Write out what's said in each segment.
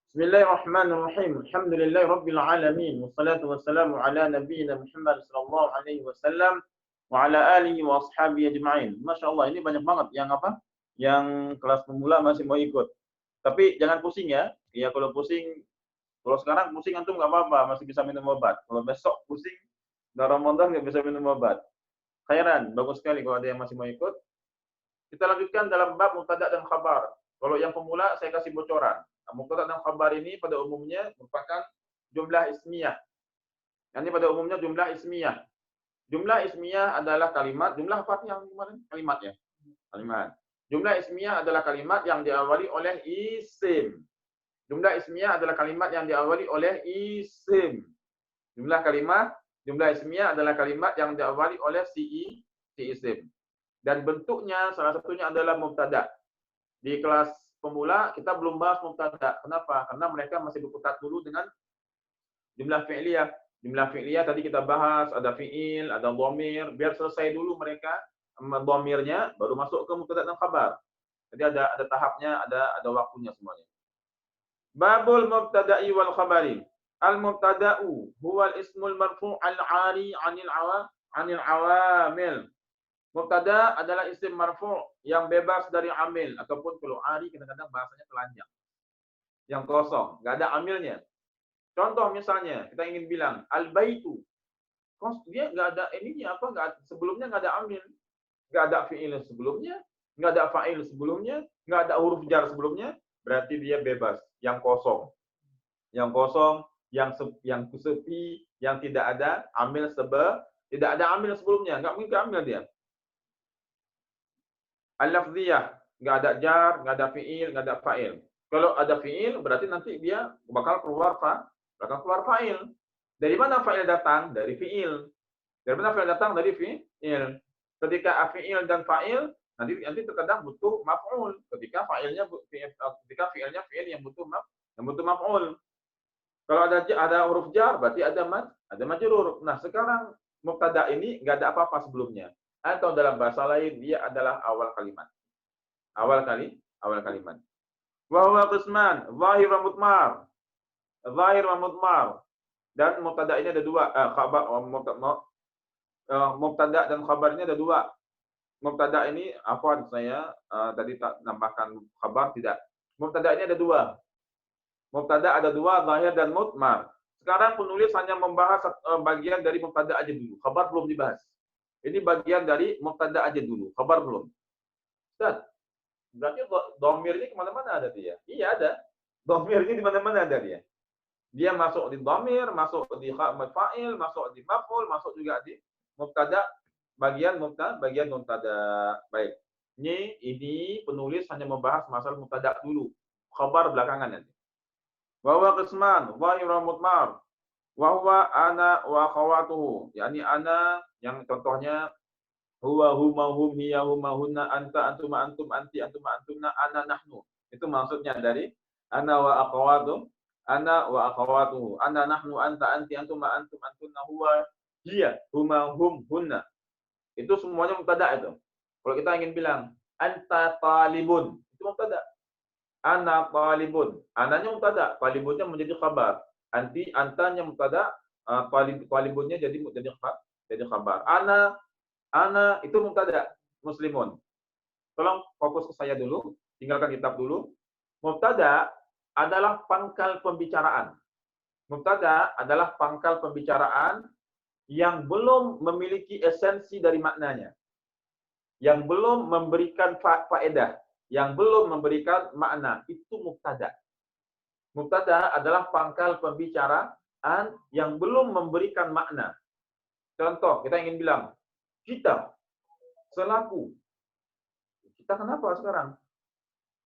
Bismillahirrahmanirrahim. Alhamdulillahirabbil alamin. Wassalatu wassalamu ala nabiyyina Muhammad sallallahu alaihi wasallam wa ala alihi wa ashabihi ajma'in. Masyaallah, ini banyak banget yang apa? Yang kelas pemula masih mau ikut. Tapi jangan pusing ya. Ya kalau pusing, kalau sekarang pusing antum nggak apa-apa, masih bisa minum obat. Kalau besok pusing, udah Ramadan nggak bisa minum obat. Khairan, bagus sekali kalau ada yang masih mau ikut. Kita lanjutkan dalam bab mubtada dan khabar. Kalau yang pemula saya kasih bocoran. Mubtada dan khabar ini pada umumnya merupakan jumlah ismiyah. Ini pada umumnya jumlah ismiyah. Jumlah ismiyah adalah kalimat, jumlah apa yang kemarin? Kalimat ya. Kalimat. Jumlah ismiyah adalah kalimat yang diawali oleh isim. Jumlah ismiyah adalah kalimat yang diawali oleh isim. Jumlah ismiyah adalah kalimat yang diawali oleh si isim. Dan bentuknya salah satunya adalah mubtada. Di kelas pemula kita belum bahas mubtada. Kenapa? Karena mereka masih berkutat dulu dengan jumlah fi'liyah. Jumlah fi'liyah tadi kita bahas, ada fi'il, ada dhamir. Biar selesai dulu mereka dhamirnya, baru masuk ke mubtada dan khabar. Jadi ada tahapnya, ada waktunya semuanya. Babul mubtada'i wal khabari. Al-mubtada'u huwa al-ismul marfu' al-'ari 'anil awamil. Mubtada adalah isim marfu' yang bebas dari amil, ataupun kalau ari kadang-kadang bahasanya telanjang. Yang kosong, nggak ada amilnya. Contoh misalnya, kita ingin bilang al-baitu. Dia nggak ada ininya apa, sebelumnya nggak ada amil. Nggak ada fi'il sebelumnya, nggak ada fa'il sebelumnya, nggak ada huruf jar sebelumnya, berarti dia bebas, yang kosong. Yang kosong, yang sepi, yang tidak ada amil tidak ada amil sebelumnya, nggak mungkin amil dia. Al-lafziyah, nggak ada jar, nggak ada fi'il, nggak ada fa'il. Kalau ada fi'il, berarti nanti dia bakal keluar fa'il. Dari mana fa'il datang? Dari fi'il. Dari mana fa'il datang? Dari fi'il. Ketika fi'il dan fa'il, nanti terkadang butuh maf'ul. Ketika fi'ilnya fi'il yang butuh maf'ul. Kalau ada huruf jar, berarti ada majrur. Nah, sekarang mubtada ini nggak ada apa-apa sebelumnya. Atau dalam bahasa lain dia adalah awal kalimat. Awal kalimat. Wa huwa qisman, zahir wa mudmar. Zahir wa mudmar. Dan mubtada ini ada dua, mubtada dan khabar ini ada dua. Mubtada ini saya tadi tak nambahkan khabar tidak. Mubtada ini ada dua. Mubtada ada dua, zahir dan mudmar. Sekarang penulis hanya membahas bagian dari mubtada aja dulu. Khabar belum dibahas. Ini bagian dari mubtada aja dulu, khabar belum. Ustaz, berarti dhamir ini kemana-mana ada dia? Iya ada. Dhamir ini di mana-mana ada dia. Dia masuk di dhamir, masuk di fa'il, masuk di maf'ul, masuk juga di mubtada, bagian mubtada. Baik. Ini penulis hanya membahas masalah mubtada dulu. Khabar belakangan nanti. Wa huwa qisman, zahir wa mudmar. Wa huwa ana wa akhawatuhu. Yani ana yang contohnya huwa huma hum hiya huma hunna anta antuma antum anti antuma antumna ana nahnu. Itu maksudnya dari ana wa akhawatuhu. Ana nahnu anta anti antuma antum antunna huwa hiya huma hum hunna. Itu semuanya mubtada itu. Kalau kita ingin bilang anta talibun, itu mubtada. Ana talibun. Ananya mubtada, talibunnya menjadi khabar. Antanya mubtada, talibunnya jadi khabar. Ana itu mubtada, muslimun. Tolong fokus ke saya dulu, tinggalkan kitab dulu. Mubtada adalah pangkal pembicaraan. Mubtada adalah pangkal pembicaraan yang belum memiliki esensi dari maknanya. Yang belum memberikan faedah, yang belum memberikan makna, itu mubtada. Mubtada adalah pangkal pembicaraan yang belum memberikan makna. Contoh, kita ingin bilang, kita selaku. Kita kenapa sekarang?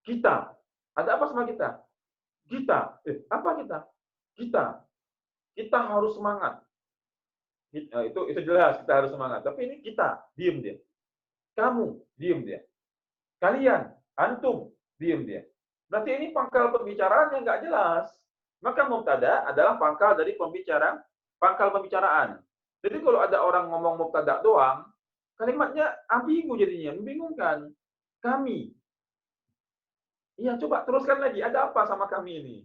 Kita. Ada apa sama kita? Kita. Apa kita? Kita harus semangat. Itu jelas kita harus semangat. Tapi ini kita, diem dia. Kamu, diem dia. Kalian, antum, diem dia. Berarti ini pangkal pembicaraan yang nggak jelas. Maka mubtada adalah pangkal dari pembicaraan. Jadi kalau ada orang ngomong mubtada doang, kalimatnya ambigu jadinya, membingungkan. Kami. Iya, coba teruskan lagi. Ada apa sama kami ini?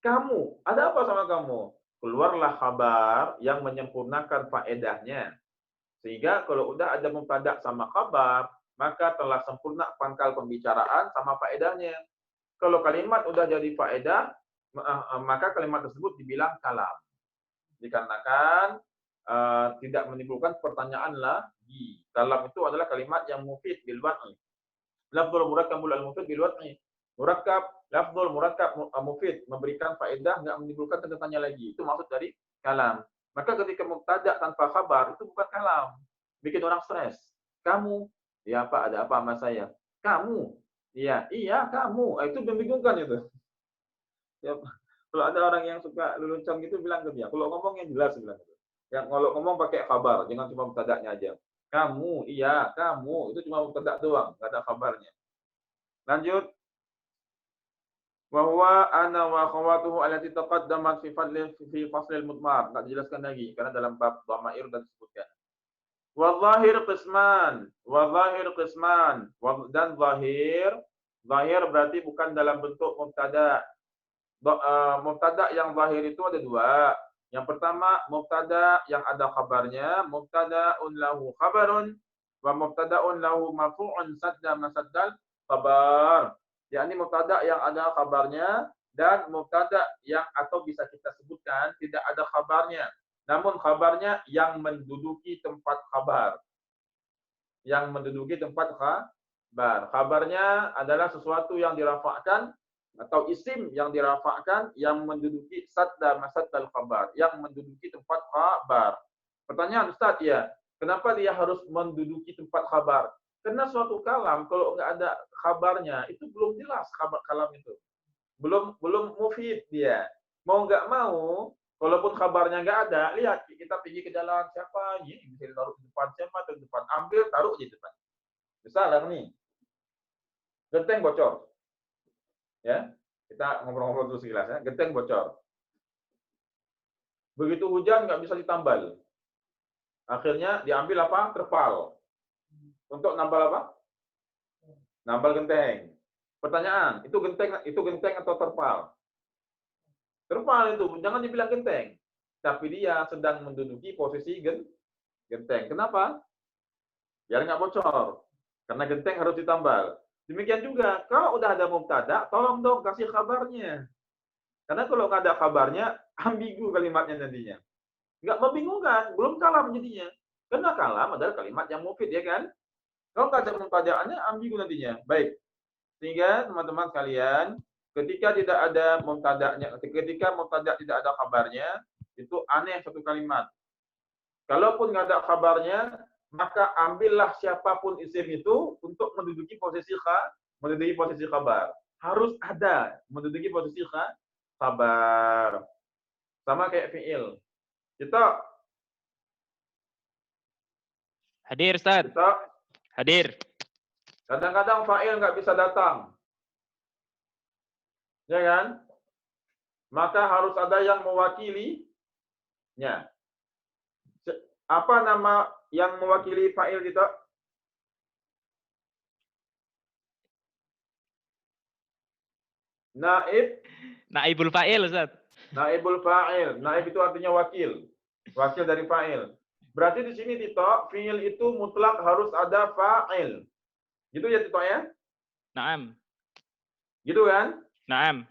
Kamu, ada apa sama kamu? Keluarlah khabar yang menyempurnakan faedahnya. Sehingga kalau udah ada mubtada sama khabar, maka telah sempurna pangkal pembicaraan sama faedahnya. Kalau kalimat udah jadi faedah, maka kalimat tersebut dibilang kalam. Dikarenakan tidak menimbulkan pertanyaan lagi. Kalam itu adalah kalimat yang mufid bil wad'i. Lafzul murakkabul al-mufid bil wad'i. Murakkab, lafzul murakkab mufid, memberikan faedah, nggak menimbulkan tanda tanya lagi. Itu maksud dari kalam. Maka ketika mubtada tanpa khabar, itu bukan kalam. Bikin orang stres. Kamu, ya Pak, ada apa sama saya? Kamu, iya kamu. Itu membingungkan itu. Ya, kalau ada orang yang suka lelucon gitu, bilang ke dia. Kalau ngomong yang jelas, bilang gitu. Yang kalau ngomong pakai kabar, jangan cuma mubtada'nya aja. Kamu, iya, kamu. Itu cuma mubtada' doang, nggak ada kabarnya. Lanjut. Wa huwa ana wa akhawatuhu allati taqaddamat fi faslil mudmar. Enggak dijelaskan lagi karena dalam bab dhamair sudah disebutkan. Wa zahir qisman, dan zahir berarti bukan dalam bentuk mubtada. Mubtada yang zahir itu ada dua. Yang pertama mubtada yang ada khabarnya, mubtadaun lahu khabarun wa mubtadaun lahu marfu'un sadda masaddal khabar. Yakni mubtada yang ada kabarnya dan mubtada yang atau bisa kita sebutkan tidak ada kabarnya, namun kabarnya yang menduduki tempat kabar. Yang menduduki tempat kabar. Kabarnya adalah sesuatu yang dirafa'kan atau isim yang dirafa'kan yang menduduki sadda masaddal khabar, yang menduduki tempat kabar. Pertanyaan Ustaz, ya, kenapa dia harus menduduki tempat kabar? Karena suatu kalam kalau nggak ada kabarnya itu belum jelas kalam itu. Belum mufid dia. Mau nggak mau, walaupun kabarnya nggak ada, lihat kita pergi ke jalan siapa ini bisa ditaruh di depan siapa di depan, ambil taruh di depan. Misalnya nih, genteng bocor. Ya, kita ngobrol-ngobrol dulu sekilas ya. Genteng bocor. Begitu hujan nggak bisa ditambal. Akhirnya diambil apa? Terpal. Untuk nambal apa? Nambal genteng. Pertanyaan, itu genteng atau terpal? Terpal itu, jangan dibilang genteng. Tapi dia sedang menduduki posisi genteng. Kenapa? Biar nggak bocor. Karena genteng harus ditambal. Demikian juga, kalau udah ada mubtada, tolong dong kasih kabarnya. Karena kalau nggak ada kabarnya, ambigu kalimatnya nantinya. Nggak membingungkan, belum kalam jadinya. Karena kalam adalah kalimat yang mufid, ya kan? Kalau nggak ada mubtada'nya, ambigu nantinya. Baik. Sehingga teman-teman sekalian, ketika tidak ada mubtada'nya, ketika mubtada' tidak ada kabarnya, itu aneh satu kalimat. Kalaupun nggak ada kabarnya, maka ambillah siapapun isim itu untuk menduduki posisi kabar. Harus ada menduduki posisi kabar. Sama kayak fi'il. Kita Hadir, Ustaz. Hadir. Kadang-kadang fa'il nggak bisa datang. Ya kan? Maka harus ada yang mewakilinya. Apa nama yang mewakili fa'il kita? Naibul fa'il, Ustaz. Naibul fa'il. Naib itu artinya wakil. Wakil dari fa'il. Berarti di sini Tito, fi'il itu mutlak harus ada fa'il. Gitu ya Tito ya? Naam. Gitu kan? Naam.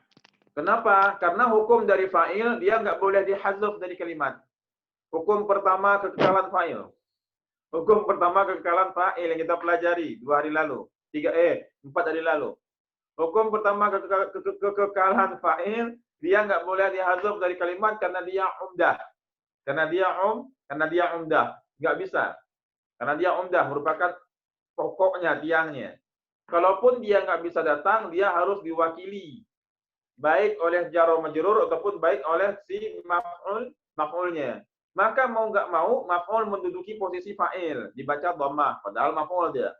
Kenapa? Karena hukum dari fa'il dia nggak boleh dihadzaf dari kalimat. Hukum pertama kekekalan fa'il. Hukum pertama kekekalan fa'il yang kita pelajari 2 hari lalu. 4 hari lalu. Hukum pertama kekekalan fa'il dia nggak boleh dihadzaf dari kalimat karena dia umdah. Karena dia umdah. Nggak bisa. Karena dia umdah merupakan pokoknya, tiangnya. Kalaupun dia nggak bisa datang, dia harus diwakili. Baik oleh jar wa majrur ataupun baik oleh si maf'ulnya. Maka mau nggak mau, maf'ul menduduki posisi fa'il. Dibaca dhammah, padahal maf'ul dia.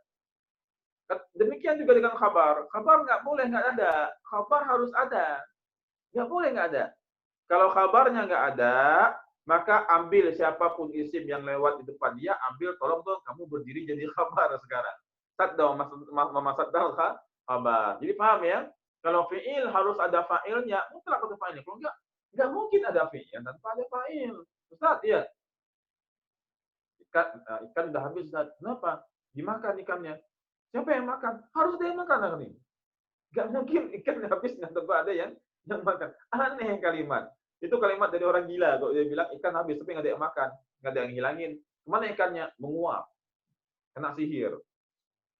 Demikian juga dengan khabar. Khabar nggak boleh nggak ada. Khabar harus ada. Nggak boleh nggak ada. Kalau khabarnya nggak ada, maka ambil siapapun isim yang lewat di depan dia, ambil, tolong dong kamu berdiri jadi khabar sekarang. Sadda masaddal khabar. Jadi paham ya? Kalau fi'il harus ada fa'ilnya, mutlak atau fa'ilnya. Kalau enggak mungkin ada fi'il tanpa ada fa'il. Ustaz, ya. Ikan udah habis, Ustaz. Kenapa? Dimakan ikannya. Siapa yang makan? Harus ada yang makan kan ini. Enggak mungkin ikan habis nggak ada yang makan. Aneh kalimat. Itu kalimat dari orang gila. Kalau dia bilang ikan habis tapi nggak ada yang makan, nggak ada yang hilangin. Kemana ikannya? Menguap. Kena sihir.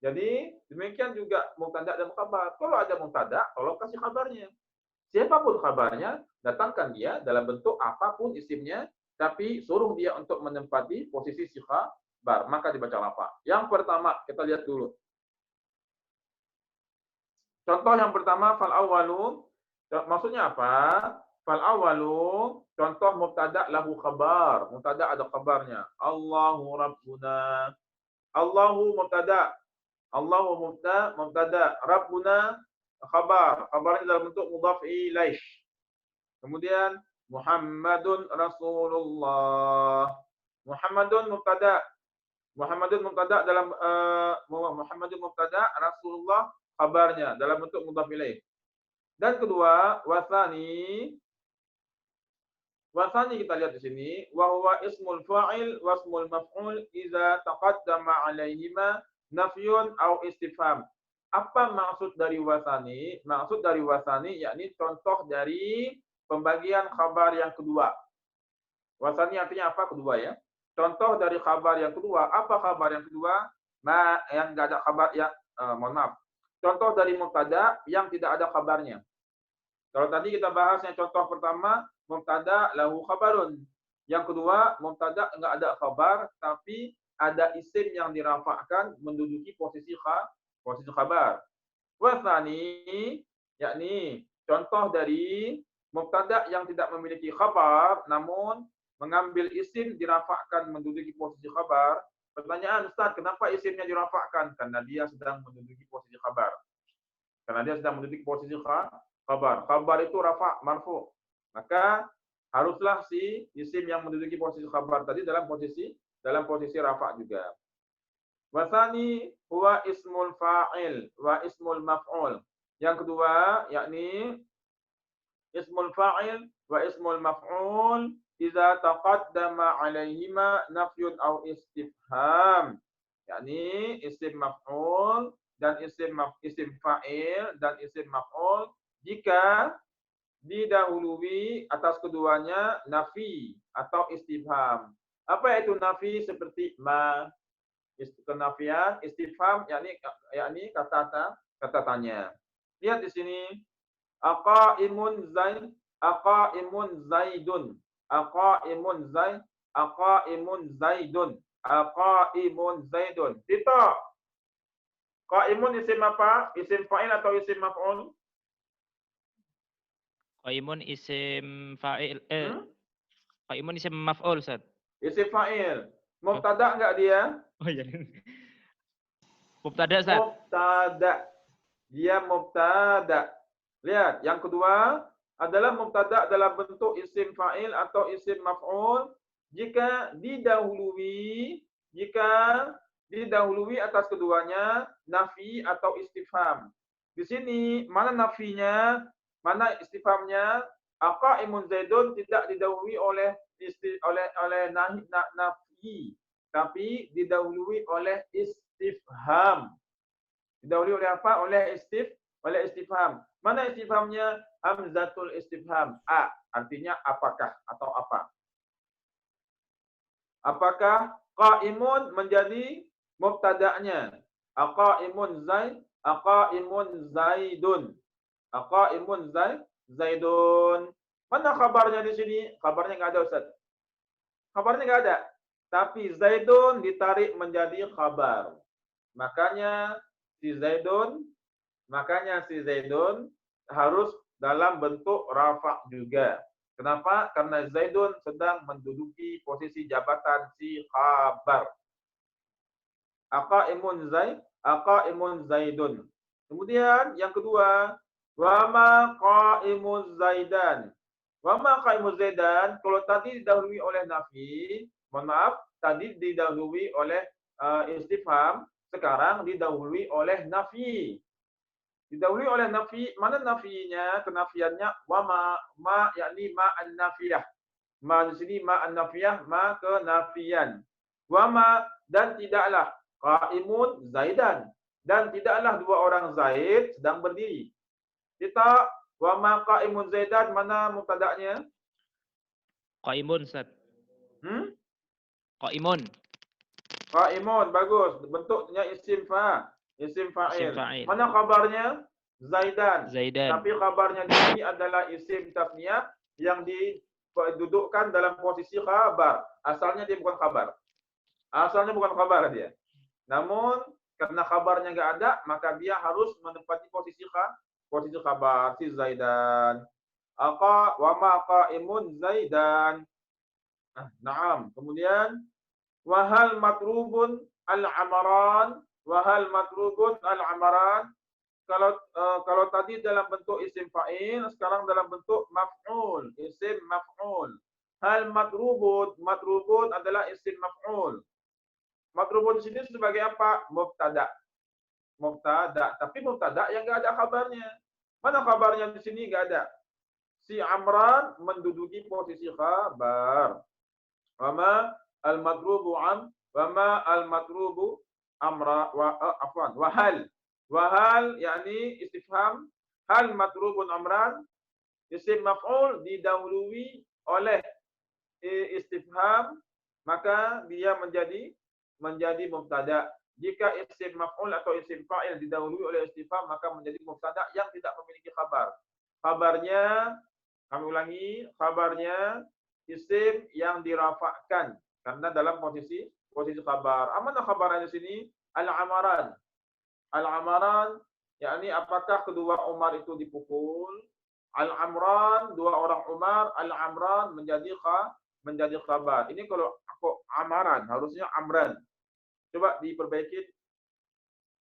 Jadi demikian juga mubtada dan khabar. Kalau ada mubtada, tolong kasih kabarnya. Siapapun kabarnya, datangkan dia dalam bentuk apapun isimnya, tapi suruh dia untuk menempati posisi si khabar, maka dibaca rafa. Yang pertama, kita lihat dulu. Contoh yang pertama, fal awwalu. Maksudnya apa? Fal awwalu, contoh mubtada lahu khabar. Mubtada ada kabarnya. Allahu rabbuna. Allahu mubtada. Allahu mubtada. Rabbuna khabar. Khabarnya dalam bentuk mudhaf ilaih. Kemudian Muhammadun Rasulullah. Muhammadun mubtada. Muhammadun mubtada dalam Muhammadun mubtada, Rasulullah kabarnya dalam bentuk mudhaf ilaih. Dan kedua, wasani kita lihat di sini, wa huwa ismul fa'il wa ismul maf'ul idza taqaddama 'alaihima nafyun aw istifham. Apa maksud dari wasani? Maksud dari wasani yakni contoh dari pembagian khabar yang kedua. Wasani artinya apa? Kedua ya. Contoh dari khabar yang kedua. Apa khabar yang kedua? Yang enggak ada kabar ya, mohon maaf. Contoh dari mubtada yang tidak ada kabarnya. Kalau tadi kita bahas yang contoh pertama, mubtada lahu khabarun. Yang kedua, mubtada enggak ada kabar, tapi ada isim yang dirafa'kan menduduki posisi khabar. Wasani, yakni contoh dari mubtada yang tidak memiliki khabar, namun mengambil isim dirafa'kan menduduki posisi khabar. Pertanyaan, Ustaz, kenapa isimnya dirafa'kan? Karena dia sedang menduduki posisi khabar. Karena dia sedang menduduki posisi khabar. Khabar itu rafa' marfu'. Maka haruslah si isim yang menduduki posisi khabar tadi dalam posisi rafa' juga. Wasani huwa ismul fa'il wa ismul maf'ul. Yang kedua yakni ismul fa'il wa ismul maf'ul idza taqaddama 'alaihima nafyun aw istifham. Yakni isim maf'ul dan isim fa'il dan isim maf'ul jika didahului atas keduanya nafi atau istifham. Apa itu nafi? Seperti ma, kenafian, istifham yakni kata tanya. Lihat di sini, aqaimun zaidun, aqaimun zaidun, aqaimun zaidun. Tito, qaimun isim apa? Isim fa'il atau isim maf'ul? Qaimun isim fa'il. Qaimun isim maf'ul, Ustaz. Isim fa'il. Mubtada enggak dia? Oh iya. Mubtada, Ustaz. Mubtada. Dia mubtada. Lihat, yang kedua adalah mubtada dalam bentuk isim fa'il atau isim maf'ul jika didahului atas keduanya nafi atau istifham. Di sini mana nafinya, mana istifhamnya? Aqaimun zaidun tidak didahului oleh nafi, tapi didahului oleh istifham. Didahului oleh apa? Oleh istifham. Mana istifhamnya? Hamzatul istifham. A, artinya apakah atau apa. Apakah qaimun menjadi mubtada'nya? Aqaimun zaidun. Aqaimun zaidun. Mana kabarnya di sini? Kabarnya enggak ada, Ustaz. Kabarnya enggak ada. Tapi zaidun ditarik menjadi kabar. Makanya si zaidun harus dalam bentuk rafa' juga. Kenapa? Karena zaidun sedang menduduki posisi jabatan si khabar. Aqaimun zaidun. Kemudian yang kedua, wa ma qaimuz zaidan. Wa ma qaimuz zaidan, kalau tadi didahului oleh nafi, mohon maaf, tadi didahului oleh istifham, sekarang didahului oleh nafi. Didahului oleh nafi, mana nafinya, kenafiannya, wa ma yakni ma an-nafiyah. Ma di sini ma an-nafiyah, ma kenafian. Wa ma dan tidaklah qaimun zaidan, dan tidaklah dua orang zaid sedang berdiri. Kita wa ma qaimun zaidan, mana mubtada'nya? Qaimun, Ustaz. Qaimun. Qaimun, bagus. Bentuknya isim Isim fa'il. fa'il. Mana khabarnya? Zaidan. Zaidan. Tapi khabarnya di sini adalah isim tasniyah yang didudukkan dalam posisi khabar. Asalnya dia bukan khabar. Asalnya bukan khabar dia. Namun karena khabarnya enggak ada, maka dia harus menempati posisi khabar, si Zaidan. Aqa wa ma qaimun Zaidan. Naam. Kemudian wahal matrubun al-amaran, wahal matrubun al-amaran. Kalau tadi dalam bentuk isim fa'il, sekarang dalam bentuk maf'ul, isim maf'ul. Hal matrubun adalah isim maf'ul. Matrubun di sini sebagai apa? Mubtada. Tapi mubtada yang enggak ada kabarnya. Mana kabarnya di sini? Enggak ada. Si Amran menduduki posisi khabar. Wama al-matrubu wama al-matrubu amra wahal yakni istifham, hal matrubun amran, isim maf'ul didahului oleh istifham, maka dia menjadi mubtada. Jika isim maf'ul atau isim fa'il didahului oleh istifham, maka menjadi mubtada yang tidak memiliki khabar. Khabarnya, kami ulangi, khabarnya isim yang dirafa'kan karena dalam posisi khabar. Mana khabarnya di sini? Al-amaran. Al-amaran yakni apakah kedua Umar itu dipukul? Al-amran, dua orang Umar, al-amran menjadi khabar. Ini kalau aku amaran, harusnya amran. Coba diperbaiki.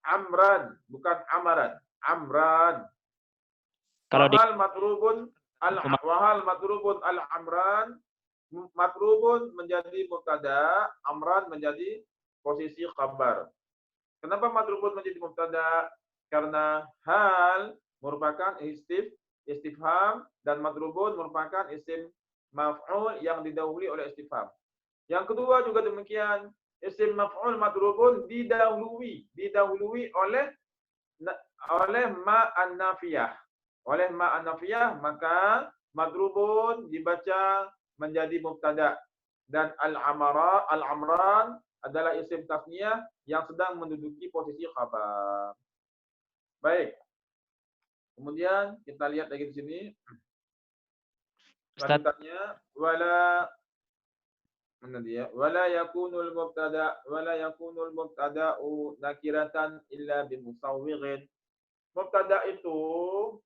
Amran, bukan amaran. Amran. Wahal matrubun al-amran, matrubun menjadi mubtada, amran menjadi posisi khabar. Kenapa matrubun menjadi mubtada? Karena hal merupakan istifham dan matrubun merupakan isim maf'ul yang didahului oleh istifham. Yang kedua juga demikian, isim maf'ul matrubun didahului oleh ma an-nafiyah. Oleh ma an-nafiyah, maka madrubun dibaca menjadi mubtada, dan al-amran adalah isim tasniyah yang sedang menduduki posisi khabar. Baik. Kemudian kita lihat lagi di sini. Lanjutannya wala yakunul mubtada'u nakiratan illa bimusawwighin. Mubtada itu,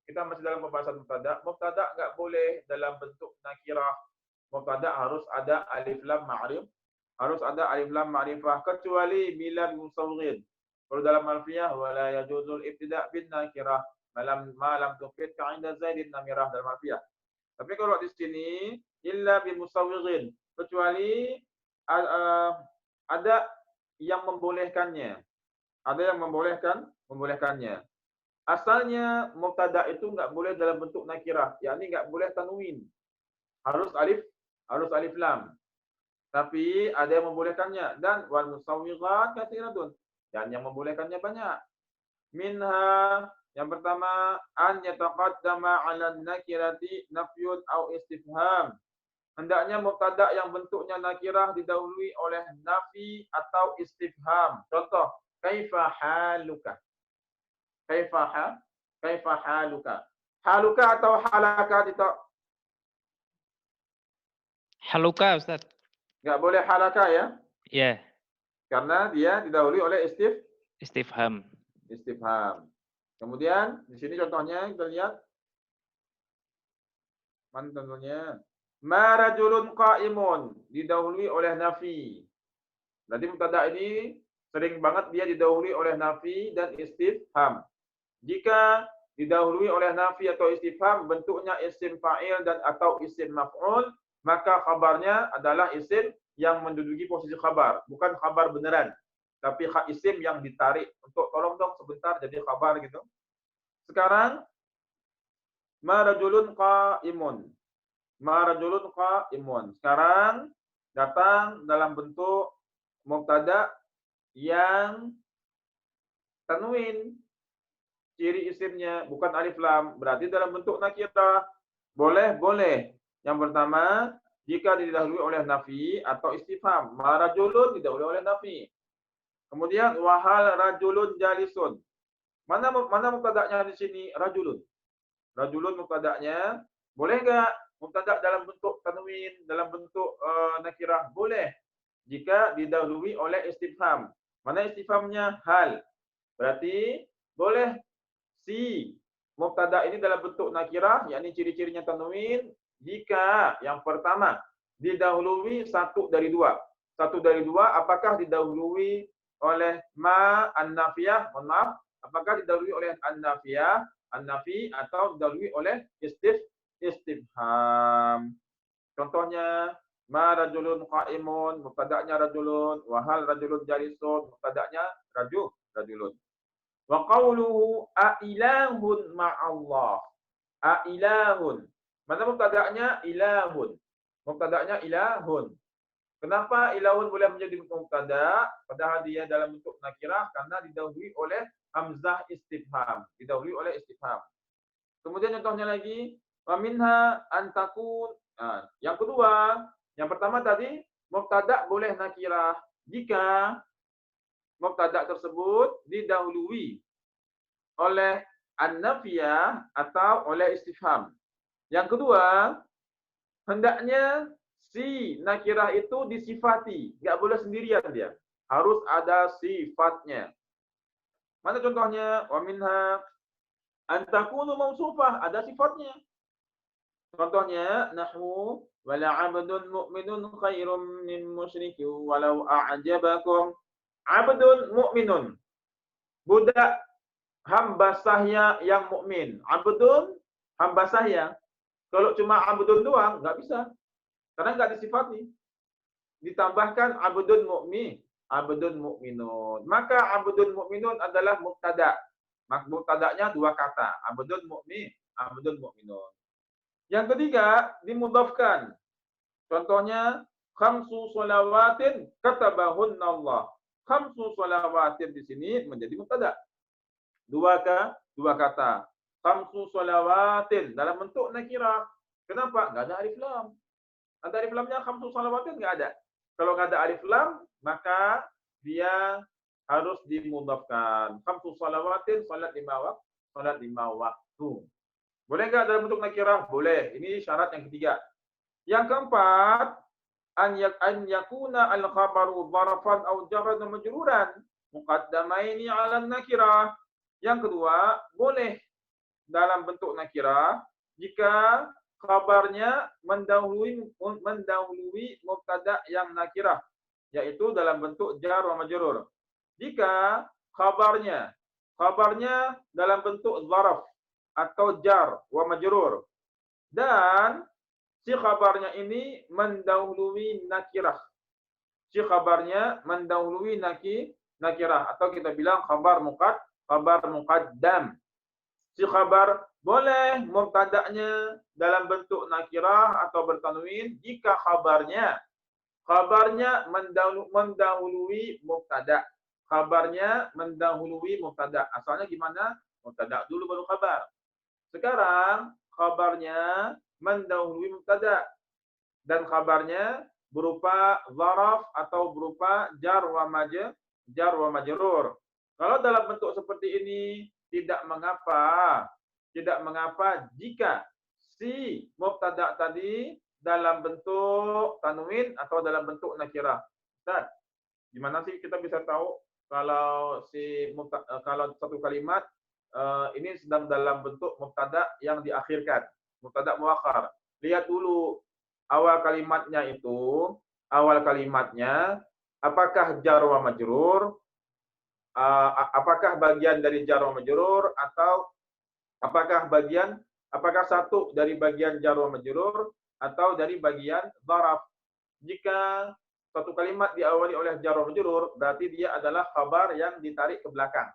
kita masih dalam pembahasan mubtada. Mubtada enggak boleh dalam bentuk nakirah. Mubtada harus ada alif lam ma'rifah, kecuali bila musawwighin. Kalau dalam alfiyah wala yajuzul ibtida' bin nakirah ma lam tufid ka'inda zaidin namirah dalam alfiyah. Tapi kalau di sini illa bi musawwighin, kecuali ada yang membolehkannya. Ada yang membolehkannya. Asalnya mubtada itu enggak boleh dalam bentuk nakirah, yakni enggak boleh tanwin. Harus alif lam. Tapi ada yang membolehkannya, dan wal musawwighat katsiratun, dan yang membolehkannya banyak. Minha, yang pertama, an yataqaddama 'ala nakirati nafyun aw istifham. Hendaknya mubtada yang bentuknya nakirah didahului oleh nafi atau istifham. Contoh, kaifa haluka? Kaifa haluka? Haluka atau halaka kita? Haluka, Ustaz. Enggak boleh halaka ya? Ya. Karena dia didahului oleh istifham. Kemudian di sini contohnya kita lihat. Mana contohnya? Ma rajulun qa'imun, didahului oleh nafi. Berarti mubtada ini sering banget dia didahului oleh nafi dan istifham. Jika didahului oleh nafi atau istifham, bentuknya isim fa'il dan atau isim maf'ul, maka khabarnya adalah isim yang menduduki posisi khabar, bukan khabar beneran, tapi isim yang ditarik untuk tolong dong sebentar jadi khabar gitu. Sekarang ma rajulun qa'imun. Ma rajulun qa'imun. Sekarang datang dalam bentuk mubtada yang tanwin. Ciri isimnya bukan alif lam, berarti dalam bentuk nakirah. Boleh, boleh. Yang pertama, jika didahului oleh nafi atau istifham. Ma rajulun didahului oleh nafi. Kemudian wahal rajulun jalisun. Mana mubtada'nya di sini? Rajulun. Rajulun mubtada'nya. Boleh enggak mubtada' dalam bentuk tanwin, dalam bentuk nakirah? Boleh. Jika didahului oleh istifham. Mana istifhamnya? Hal. Berarti boleh si mubtada ini dalam bentuk nakirah, yakni ciri-cirinya tanwin, jika yang pertama didahului satu dari dua. Satu dari dua, apakah didahului oleh ma an-nafiyah, mohon maaf, apakah didahului oleh an-nafiyah, an-nafi, atau didahului oleh istifham. Contohnya, ma rajulun qa'imun, mubtada'nya rajulun, wa hal rajulun jalisun, mubtada'nya rajulun. Wa qawluhu a'ilahun ma'allah. A'ilahun. Mana mubtada'nya? Ilahun. Mubtada'nya ilahun. Kenapa ilahun boleh menjadi mubtada' padahal dia dalam bentuk nakirah? Karena didahului oleh hamzah istifham. Didahului oleh istifham. Kemudian contohnya lagi, wa minha an takun. Yang kedua, yang pertama tadi mubtada' boleh nakirah jika mubtada' tersebut didahului oleh an-nafiyah atau oleh istifham. Yang kedua, hendaknya si nakirah itu disifati, enggak boleh sendirian dia. Harus ada sifatnya. Mana contohnya? Wa minha an takunu mausufah, ada sifatnya. Contohnya nahwu wala 'abdun mu'minun khairum min musyrikin walau a'jabakum. 'Abdun mu'minun. Budak hamba sahya yang mukmin. Abdun hamba sahya. Kalau cuma abdun doang enggak bisa. Karena enggak disifati. Ditambahkan abdun mu'min, abdun mu'minun. Maka abdun mu'minun adalah mubtada'. Mubtada'nya dua kata, abdun mu'min, abdun mu'minun. Yang ketiga, dimudhafkan. Contohnya khamsu shalawatin katabahunna Allah. Khamsu shalawatin di sini menjadi mubtada'. Dua kata. Khamsu shalawatin dalam bentuk nakirah. Kenapa? Enggak ada alif lam. Ada alif lamnya khamsu shalawatin enggak ada. Kalau enggak ada alif lam, maka dia harus dimudhafkan. Khamsu shalawatin, salat 5 waktu. Boleh enggak dalam bentuk nakirah? Boleh. Ini syarat yang ketiga. Yang keempat, an yakuna al-khabaru dharafan aw jarran majruran muqaddamaini 'ala an-nakirah. Yang kedua, boleh dalam bentuk nakirah jika khabarnya mendahului mubtada yang nakirah, yaitu dalam bentuk jar wa majrur. Jika khabarnya dalam bentuk zaraf atau jar wa majrur dan si khabarnya ini mendahului nakirah. Si khabarnya mendahului nakirah atau kita bilang khabar muqaddam. Si khabar boleh mubtada'nya dalam bentuk nakirah atau bertanwin jika khabarnya mendahului mubtada'. Khabarnya mendahului mubtada'. Asalnya gimana? Mubtada' dulu baru khabar. Sekarang khabarnya mendahului mubtada' dan khabarnya berupa zaraf atau berupa jar wa majrur. Kalau dalam bentuk seperti ini tidak mengapa jika si mubtada' tadi dalam bentuk tanwin atau dalam bentuk nakirah. Ustaz, gimana sih kita bisa tahu kalau satu kalimat ini sedang dalam bentuk mubtada' yang diakhirkan, mubtada' muakhar. Lihat dulu awal kalimatnya apakah jar wa majrur, apakah bagian dari jar wa majrur atau apakah satu dari bagian jar wa majrur atau dari bagian dzaraf. Jika satu kalimat diawali oleh jar wa majrur, berarti dia adalah khabar yang ditarik ke belakang.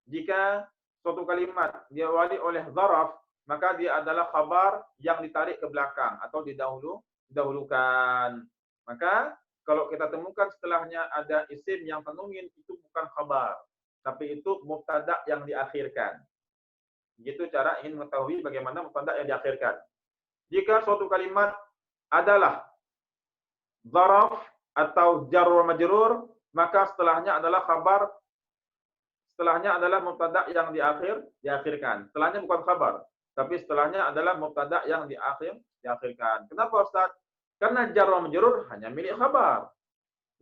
Jika suatu kalimat diawali oleh zaraf, maka dia adalah khabar yang ditarik ke belakang atau didahulukan. Maka kalau kita temukan setelahnya ada isim yang tanwin, itu bukan khabar, tapi itu mubtada yang diakhirkan. Begitu cara ingin mengetahui bagaimana mubtada yang diakhirkan. Jika suatu kalimat adalah zaraf atau jar wa majrur, maka setelahnya adalah khabar, setelahnya adalah mubtada yang diakhirkan. Setelahnya bukan khabar, tapi setelahnya adalah mubtada yang diakhirkan. Kenapa Ustaz? Karena jar wa majrur hanya milik khabar.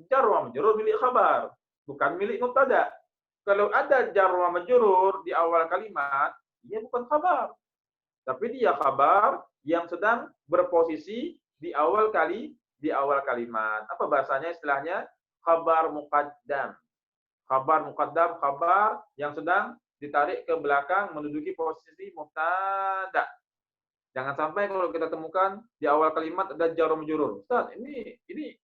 Jar wa majrur milik khabar, bukan milik mubtada. Kalau ada jar wa majrur di awal kalimat, dia bukan khabar, tapi dia khabar yang sedang berposisi di awal kalimat. Apa bahasanya istilahnya? Khabar muqaddam. Khabar muqaddam, khabar yang sedang ditarik ke belakang menduduki posisi mubtada. Jangan sampai kalau kita temukan di awal kalimat ada jar wa majrur. Ustaz, ini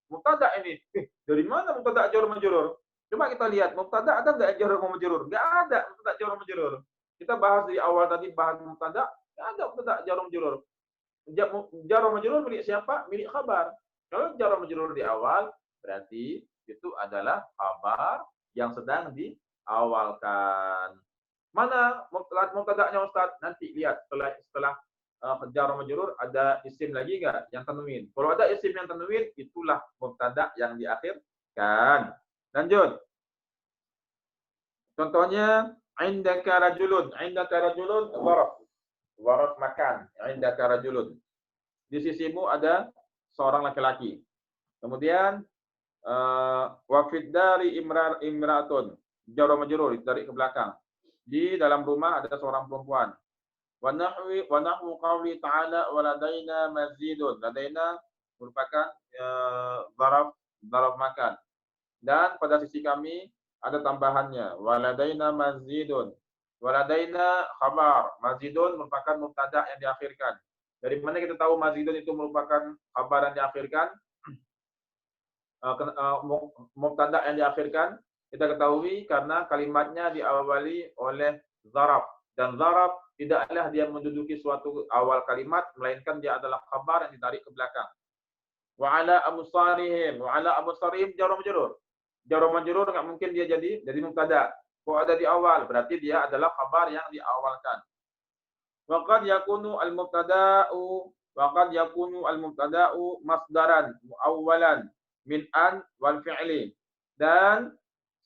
mubtada ini. Dari mana mubtada jar wa majrur? Coba kita lihat mubtada ada enggak jar wa majrur? Enggak ada mubtada jar wa majrur. Kita bahas di awal tadi bahas mubtada, enggak ada mubtada jar wa majrur. Jar wa majrur milik siapa? Milik khabar. Kalau jar wa majrur di awal, berarti itu adalah khabar yang sedang diawalkan. Mana mubtada'nya Ustaz? Nanti lihat setelah jar wa majrur ada isim lagi enggak yang tanwin. Kalau ada isim yang tanwin, itulah mubtada yang diakhirkan. Lanjut. Contohnya indaka rajulun. Indaka rajulun zaraf. Zaraf makan. Indaka rajulun. Di sisimu ada seorang laki-laki. Kemudian wa fid dari imratun. Jar wa majrur ditarik ke belakang. Di dalam rumah ada seorang perempuan. Wa nahwu qawli ta'ala wa ladaina mazidun. Ladaina merupakan zaraf makan. Dan pada sisi kami ada tambahannya. Waladaina mazidun. Waladaina khabar. Mazidun merupakan mubtada yang diakhirkan. Dari mana kita tahu mazidun itu merupakan khabar yang diakhirkan? Mubtada yang diakhirkan kita ketahui karena kalimatnya diawali oleh zaraf. Dan zaraf tidaklah dia menduduki suatu awal kalimat, melainkan dia adalah khabar yang ditarik ke belakang. Wa ala absarihim. Wa ala absarihim jar wa majrur. Jar wa majrur enggak mungkin dia jadi mubtada. Kalau ada di awal, berarti dia adalah khabar yang diawalkan. Wa qad yakunu al-mubtada'u masdaran muawwalan min an wal fi'li. Dan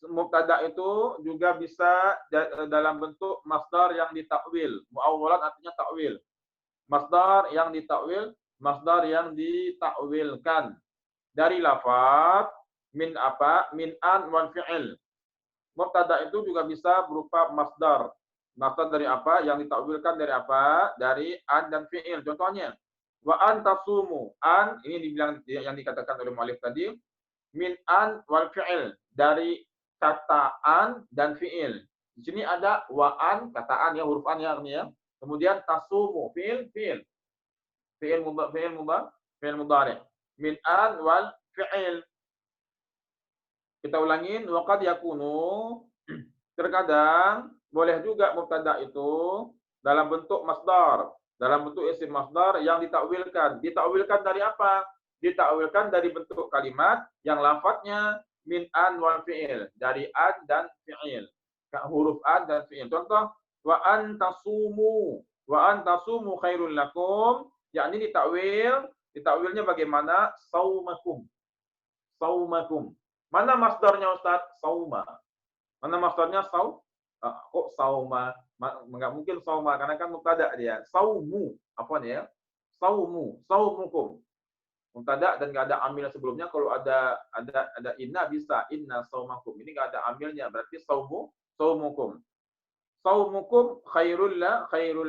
mubtada itu juga bisa dalam bentuk masdar yang ditakwil. Muawwalan artinya takwil. Masdar yang ditakwil, masdar yang ditakwilkan. Dari lafaz min apa? Min an wal fi'il. Mubtada itu juga bisa berupa masdar. Masdar dari apa? Yang ditakwilkan dari apa? Dari an dan fi'il. Contohnya, wa an tasumu. An ini dibilang yang dikatakan oleh mu'allif tadi, min an wal fi'il, dari kata an dan fi'il. Di sini ada wa an, kata an ya, huruf an ya artinya. Kemudian tasumu, fi'il mudhari. Min an wal fi'il. Kita ulangin, wa qad yakunu, terkadang boleh juga mubtada itu dalam bentuk masdar, dalam bentuk isim masdar yang ditakwilkan. Ditakwilkan dari apa? Ditakwilkan dari bentuk kalimat yang lafadznya min an wal fi'il, dari an dan fi'il. Huruf an dan fi'il. Contoh, wa an tasumu khairul lakum, yakni ditakwilnya bagaimana? Saumakum. Mana masdarnya Ustaz? Sauma. Mana masdarnya? Kok sauma? Enggak mungkin sauma karena kan mubtada dia. Saumu, apaan ya? Saumukum. Mubtada dan enggak ada amil sebelumnya. Kalau ada inna bisa inna saumakum. Ini enggak ada amilnya, berarti saumukum. Saumukum khairul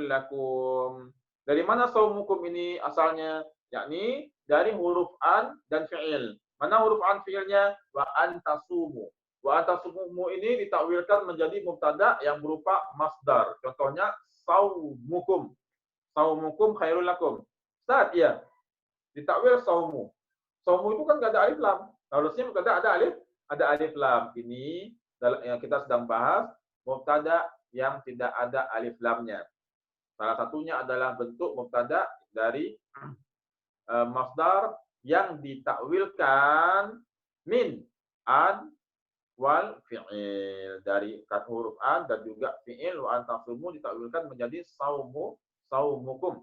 lakum. Dari mana saumukum ini asalnya? Yakni dari huruf an dan fi'il. Mana huruf an fi'ilnya? Wa antasumu. Wa antasumu ini ditakwilkan menjadi mubtada yang berupa masdar. Contohnya saumukum. Saumukum khairul lakum. Ustaz, ya. Ditakwil saumu. Saumu itu kan enggak ada alif lam. Harusnya mubtada ada alif lam. Ini yang kita sedang bahas mubtada yang tidak ada alif lamnya. Salah satunya adalah bentuk mubtada dari masdar yang ditakwilkan min, an, wal fi'il, dari huruf an dan juga fi'il. Wa antasumu ditakwilkan menjadi saumukum.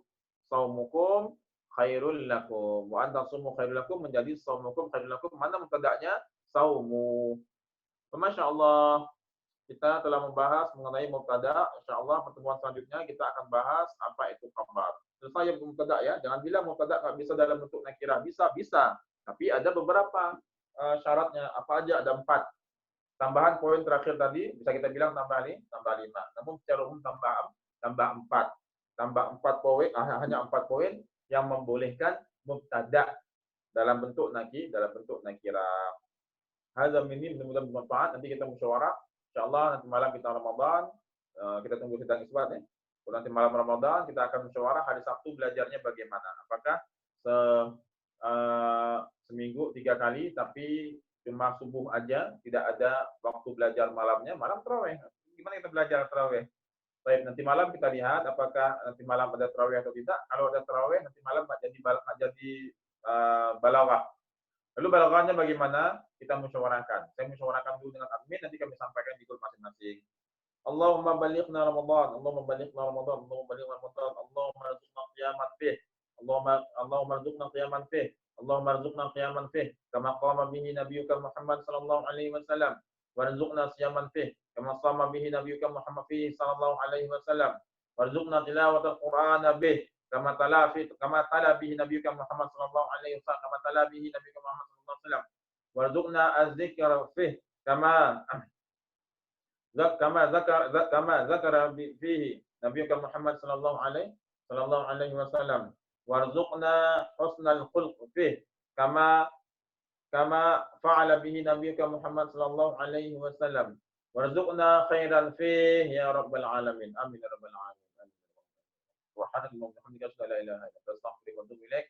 Saumukum khairul lakum. Wa antasumu khairul lakum menjadi saumukum khairul lakum. Mana mubtada'nya? Saumu. Masya Allah, kita telah membahas mengenai mubtada. Insyaallah pertemuan selanjutnya kita akan bahas apa itu khabar. Selesai mubtada ya. Jangan bilang mubtada nggak bisa dalam bentuk nakirah. Bisa. Tapi ada beberapa syaratnya. Apa aja? Ada 4. Tambahan poin terakhir tadi bisa kita bilang tambah 5. Namun secara umum tambah 4. Tambah 4 poin, hanya 4 poin yang membolehkan mubtada dalam bentuk nakirah. Hadza minni, mudah-mudahan bermanfaat. Nanti kita musyawarah. Insyaallah nanti malam kita Ramadan, kita tunggu sidang isbat ya. Kalau nanti malam Ramadan kita akan musyawarah hari Sabtu belajarnya bagaimana. Apakah seminggu 3 kali tapi cuma subuh aja, tidak ada waktu belajar malamnya, malam tarawih. Gimana kita belajar tarawih? Baik, nanti malam kita lihat apakah nanti malam ada tarawih atau tidak. Kalau ada tarawih nanti malam nggak jadi balaghah. Lalu balaghahnya bagaimana? Kita musyawarahkan. Saya musyawarahkan dulu dengan admin, nanti kami sampaikan di grup masing-masing. Allahumma balighna Ramadan, Allahumma balighna Ramadan, Allahumma balighna Ramadan, Allahumma arzuqna qiyaman fih. Allahumma arzuqna qiyaman fih. Allahumma arzuqna qiyaman fih kama qama bihi nabiyyuka Muhammad sallallahu alaihi wasallam. Warzuqna siyaman fih kama shama bihi nabiyyuka Muhammad fihi sallallahu alaihi wasallam. Warzuqna tilawatal Qur'ana bih kama tala bihi nabiyyuka Muhammad sallallahu alaihi wasallam, kama tala bihi nabiyyuka Muhammad sallallahu alaihi wasallam. Warzuqna az-zikra fih kama zakara fihi nabiyyuka Muhammad sallallahu alaihi wasallam. Warzuqna husnal khulq fih kama fa'ala bihi nabiyyuka Muhammad sallallahu alaihi wasallam. Warzuqna khairan fih ya rabbal alamin. Amin ya rabbal alamin. Subhanallah wa bihamdihi, la ilaha illa anta, astaghfiruka wa atubu ilaik.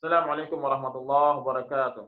Assalamualaikum warahmatullahi wabarakatuh.